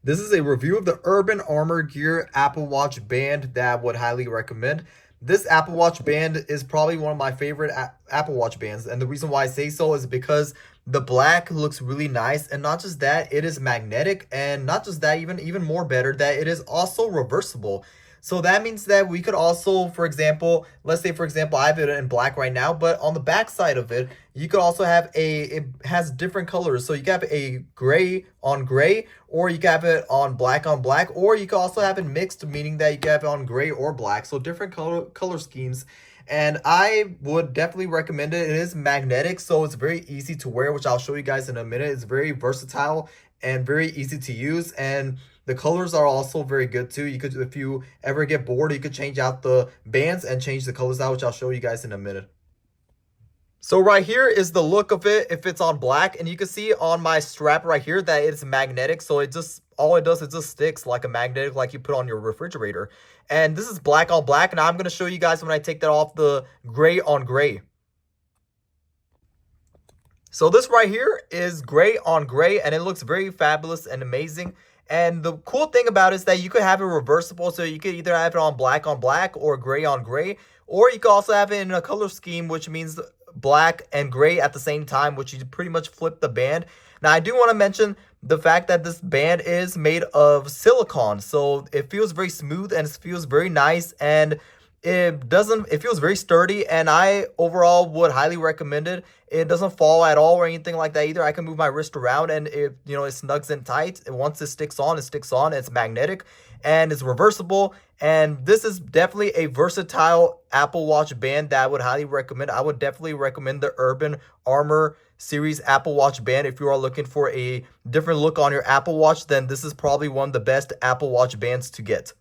This is a review of the Urban Armor Gear Apple Watch band that I would highly recommend. This Apple Watch band is probably one of my favorite Apple Watch bands, and the reason why I say so is because the black looks really nice, and not just that, it is magnetic, and not just that, even more better, that it is also reversible. So that means that we could also, for example, let's say for example, I have it in black right now, but on the back side of it, you could also have it has different colors. So you can have a gray on gray, or you can have it on black, or you can also have it mixed, meaning that you can have it on gray or black. So different color schemes. And I would definitely recommend it. It is magnetic, so it's very easy to wear, which I'll show you guys in a minute. It's very versatile and very easy to use. And the colors are also very good too. You could, if you ever get bored, you could change out the bands and change the colors out, which I'll show you guys in a minute. So right here is the look of it if it's on black, and you can see on my strap right here that it's magnetic. So it just, all it does is just sticks like a magnetic, like you put on your refrigerator. And this is black on black, and I'm going to show you guys when I take that off, the gray on gray. So this right here is gray on gray, and it looks very fabulous and amazing. And the cool thing about it is that you could have it reversible, so you could either have it on black or gray on gray, or you could also have it in a color scheme, which means black and gray at the same time, which you pretty much flip the band. Now, I do want to mention the fact that this band is made of silicone, so it feels very smooth and it feels very nice, and it feels very sturdy, and I overall would highly recommend it. It doesn't fall at all or anything like that either. I can move my wrist around, and it snugs in tight. And once it sticks on, it sticks on. It's magnetic and it's reversible, and this is definitely a versatile Apple Watch band that I would highly recommend. I would definitely recommend the Urban Armor series Apple Watch band. If you are looking for a different look on your Apple Watch, then this is probably one of the best Apple Watch bands to get.